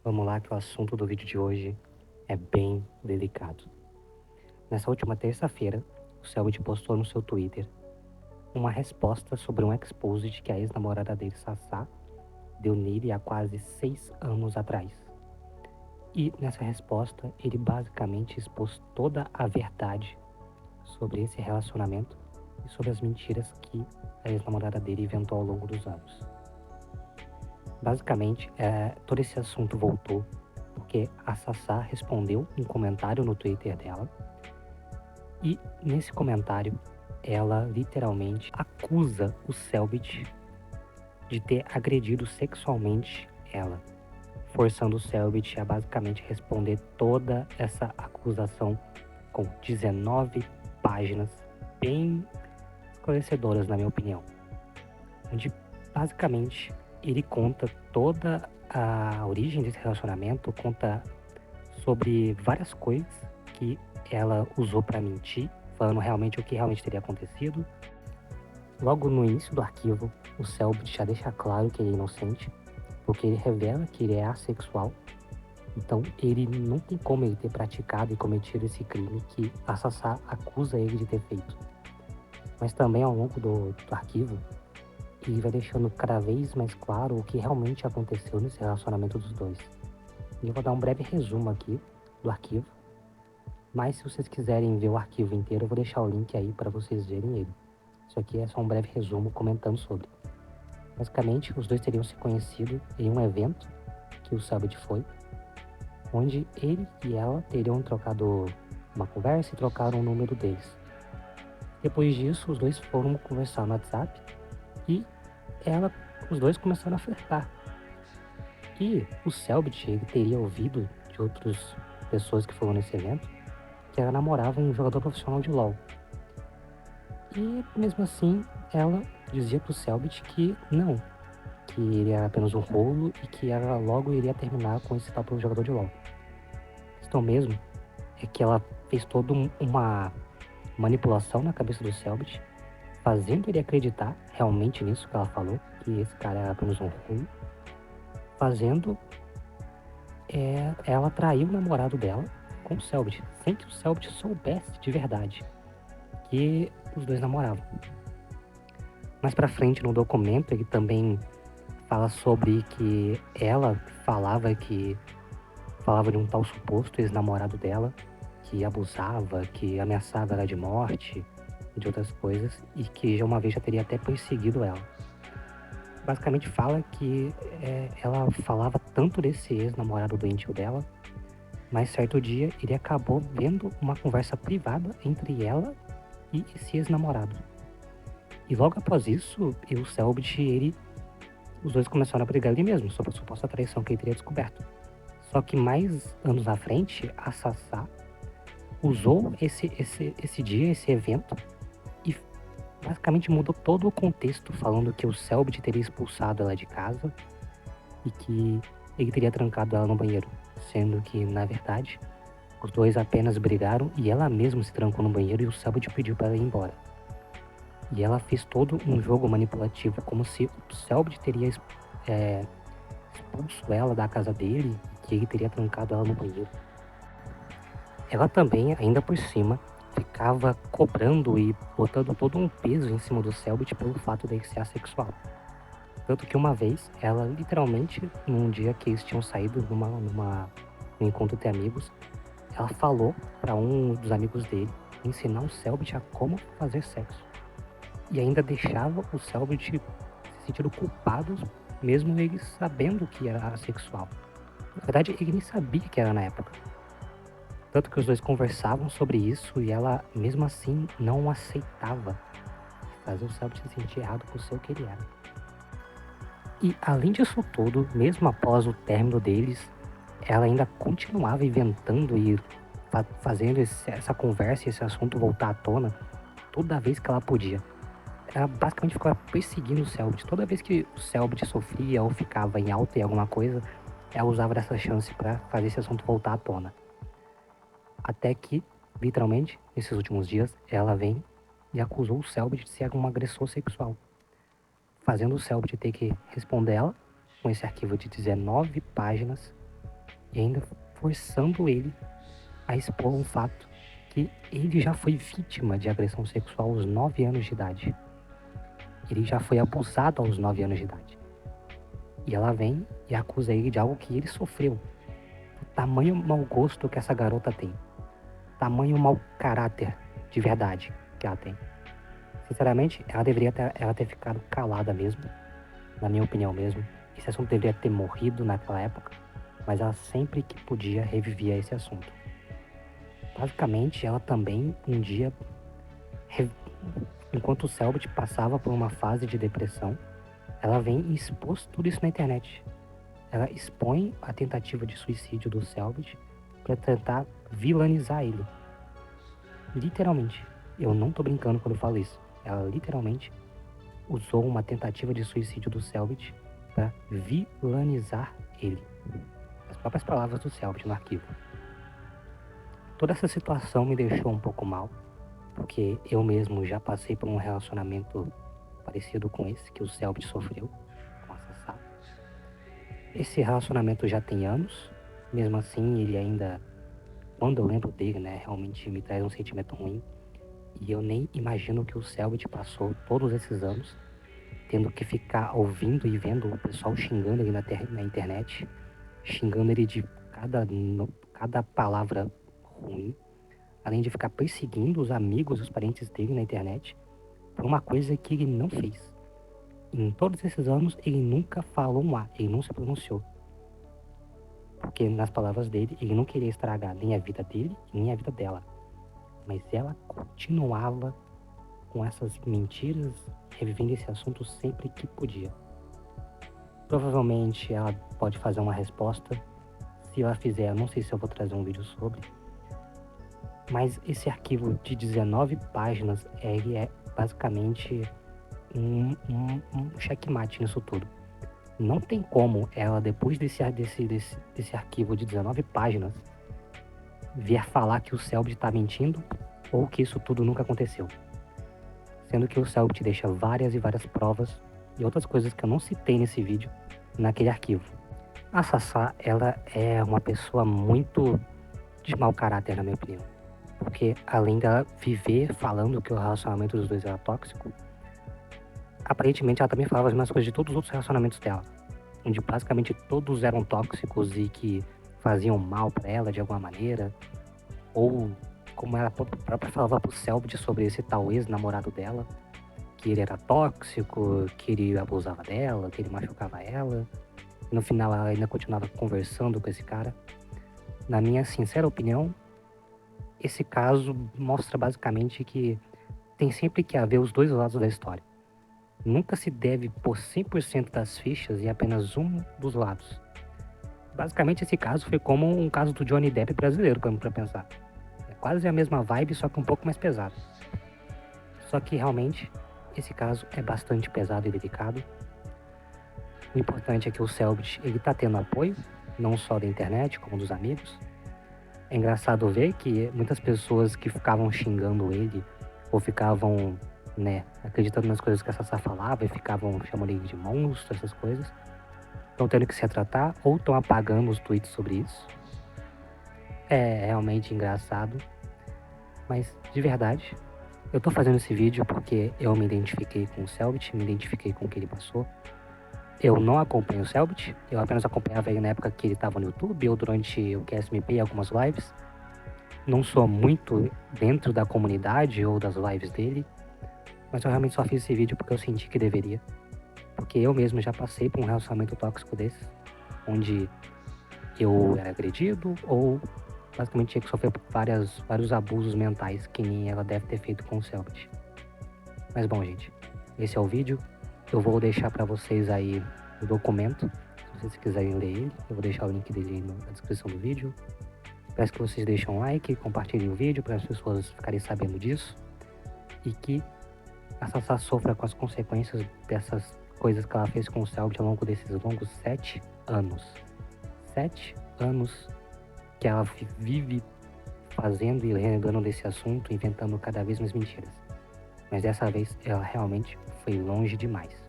Vamos lá que o assunto do vídeo de hoje é bem delicado. Nessa última terça-feira, o Selbit postou no seu Twitter uma resposta sobre um exposed que a ex-namorada dele, Sassá, deu nele há quase 6 anos atrás. E nessa resposta, ele basicamente expôs toda a verdade sobre esse relacionamento e sobre as mentiras que a ex-namorada dele inventou ao longo dos anos. Basicamente, todo esse assunto voltou porque a Sassá respondeu um comentário no Twitter dela e nesse comentário ela literalmente acusa o Selbit de ter agredido sexualmente ela, forçando o Selbit a basicamente responder toda essa acusação com 19 páginas bem esclarecedoras, na minha opinião, onde basicamente ele conta toda a origem desse relacionamento, conta sobre várias coisas que ela usou para mentir, falando realmente o que realmente teria acontecido. Logo no início do arquivo, o Selbit já deixa claro que ele é inocente, porque ele revela que ele é assexual, então ele não tem como ele ter praticado e cometido esse crime que a Sassá acusa ele de ter feito. Mas também ao longo do arquivo, ele vai deixando cada vez mais claro o que realmente aconteceu nesse relacionamento dos dois. E eu vou dar um breve resumo aqui do arquivo, mas se vocês quiserem ver o arquivo inteiro, eu vou deixar o link aí para vocês verem ele. Isso aqui é só um breve resumo comentando sobre. Basicamente, os dois teriam se conhecido em um evento que o Selbit foi, onde ele e ela teriam trocado uma conversa e trocaram o número deles. Depois disso, os dois foram conversar no WhatsApp e os dois começaram a flertar. E o Selbit, ele teria ouvido de outras pessoas que foram nesse evento que ela namorava um jogador profissional de LoL. E mesmo assim, ela dizia pro Selbit que não, que ele era apenas um rolo e que ela logo iria terminar com esse tal jogador de LoL. A questão mesmo é que ela fez toda uma manipulação na cabeça do Selbit, fazendo ele acreditar realmente nisso que ela falou, que esse cara era apenas um rolo, fazendo ela trair o namorado dela com o Selbit, sem que o Selbit soubesse de verdade que os dois namoravam. Mais pra frente no documento ele também fala sobre que ela falava de um tal suposto ex-namorado dela que abusava, que ameaçava ela de morte e de outras coisas, e que já uma vez já teria até perseguido ela. Basicamente fala que ela falava tanto desse ex-namorado doentio dela, mas certo dia ele acabou vendo uma conversa privada entre ela e esse ex-namorado. E logo após isso, o Selbit, os dois começaram a brigar ali mesmo, sobre a suposta traição que ele teria descoberto. Só que mais anos na frente, a Sassá usou esse dia, esse evento, e basicamente mudou todo o contexto, falando que o Selbit teria expulsado ela de casa e que ele teria trancado ela no banheiro, sendo que, na verdade, os dois apenas brigaram e ela mesma se trancou no banheiro e o Selbit pediu para ela ir embora. E ela fez todo um jogo manipulativo, como se o Selbit teria expulso ela da casa dele e que ele teria trancado ela no banheiro. Ela também, ainda por cima, ficava cobrando e botando todo um peso em cima do Selbit pelo fato dele ser assexual. Tanto que uma vez, ela literalmente, num dia que eles tinham saído num encontro de amigos, ela falou para um dos amigos dele ensinar o Selbit a como fazer sexo. E ainda deixava o Selbit se sentindo culpado, mesmo ele sabendo que era assexual. Na verdade, ele nem sabia que era na época. Tanto que os dois conversavam sobre isso e ela, mesmo assim, não aceitava fazer o Selbit se sentir errado por ser o que ele era. E além disso tudo, mesmo após o término deles, ela ainda continuava inventando e fazendo essa conversa e esse assunto voltar à tona toda vez que ela podia. Ela basicamente ficava perseguindo o Selbit. Toda vez que o Selbit sofria ou ficava em alta em alguma coisa, ela usava dessa chance para fazer esse assunto voltar à tona. Até que, literalmente, nesses últimos dias, ela vem e acusou o Selbit de ser um agressor sexual, fazendo o Selbit ter que responder ela com esse arquivo de 19 páginas, e ainda forçando ele a expor um fato que ele já foi vítima de agressão sexual aos 9 anos de idade. Ele já foi abusado aos 9 anos de idade. E ela vem e acusa ele de algo que ele sofreu. O tamanho mau gosto que essa garota tem. Tamanho mau caráter de verdade que ela tem. Sinceramente, ela deveria ter ficado calada mesmo. Na minha opinião mesmo. Esse assunto deveria ter morrido naquela época. Mas ela sempre que podia revivia esse assunto. Basicamente, ela também um dia, enquanto o Selbit passava por uma fase de depressão, ela vem e expôs tudo isso na internet. Ela expõe a tentativa de suicídio do Selbit para tentar vilanizar ele. Literalmente. Eu não tô brincando quando eu falo isso. Ela literalmente usou uma tentativa de suicídio do Selbit para vilanizar ele. As próprias palavras do Selbit no arquivo. Toda essa situação me deixou um pouco mal, porque eu mesmo já passei por um relacionamento parecido com esse que o Selbit sofreu com a Sassá. Esse relacionamento já tem anos, mesmo assim ele ainda, quando eu lembro dele, né, realmente me traz um sentimento ruim. E eu nem imagino que o Selbit passou todos esses anos tendo que ficar ouvindo e vendo o pessoal xingando ele na internet, xingando ele de cada palavra ruim, além de ficar perseguindo os amigos, os parentes dele na internet, por uma coisa que ele não fez. Em todos esses anos, ele nunca falou um A, ele não se pronunciou. Porque, nas palavras dele, ele não queria estragar nem a vida dele, nem a vida dela. Mas ela continuava com essas mentiras, revivendo esse assunto sempre que podia. Provavelmente ela pode fazer uma resposta. Se ela fizer, eu não sei se eu vou trazer um vídeo sobre. Mas esse arquivo de 19 páginas, ele é basicamente um checkmate nisso tudo. Não tem como ela, depois desse arquivo de 19 páginas, vier falar que o Selbit está mentindo ou que isso tudo nunca aconteceu. Sendo que o Selbit deixa várias e várias provas e outras coisas que eu não citei nesse vídeo naquele arquivo. A Sassá, ela é uma pessoa muito de mau caráter, na minha opinião. Porque além dela viver falando que o relacionamento dos dois era tóxico, aparentemente ela também falava as mesmas coisas de todos os outros relacionamentos dela. Onde basicamente todos eram tóxicos e que faziam mal pra ela de alguma maneira. Ou como ela própria falava pro Selbit sobre esse tal ex-namorado dela, que ele era tóxico, que ele abusava dela, que ele machucava ela. E no final ela ainda continuava conversando com esse cara. Na minha sincera opinião, esse caso mostra basicamente que tem sempre que haver os dois lados da história. Nunca se deve pôr 100% das fichas em apenas um dos lados. Basicamente esse caso foi como um caso do Johnny Depp brasileiro, pra pensar. É quase a mesma vibe, só que um pouco mais pesado. Só que realmente esse caso é bastante pesado e delicado. O importante é que o Selbit, ele tá tendo apoio, não só da internet, como dos amigos. É engraçado ver que muitas pessoas que ficavam xingando ele, ou ficavam, né, acreditando nas coisas que a Sassá falava e ficavam chamando ele de monstro, essas coisas, estão tendo que se retratar ou estão apagando os tweets sobre isso. É realmente engraçado, mas de verdade, eu tô fazendo esse vídeo porque eu me identifiquei com o Selbit, me identifiquei com o que ele passou. Eu não acompanho o Selbit, eu apenas acompanhava ele na época que ele estava no YouTube ou durante o QSMP e algumas lives. Não sou muito dentro da comunidade ou das lives dele, mas eu realmente só fiz esse vídeo porque eu senti que deveria. Porque eu mesmo já passei por um relacionamento tóxico desse, onde eu era agredido ou basicamente tinha que sofrer por vários abusos mentais que nem ela deve ter feito com o Selbit. Mas bom, gente, esse é o vídeo. Eu vou deixar pra vocês aí o documento, se vocês quiserem ler ele. Eu vou deixar o link dele na descrição do vídeo. Peço que vocês deixem um like, compartilhem o vídeo para as pessoas ficarem sabendo disso. E que a Sassá sofra com as consequências dessas coisas que ela fez com o Selbit ao longo desses longos 7 anos. 7 anos que ela vive fazendo e relembrando desse assunto, inventando cada vez mais mentiras. Mas dessa vez ela realmente foi longe demais.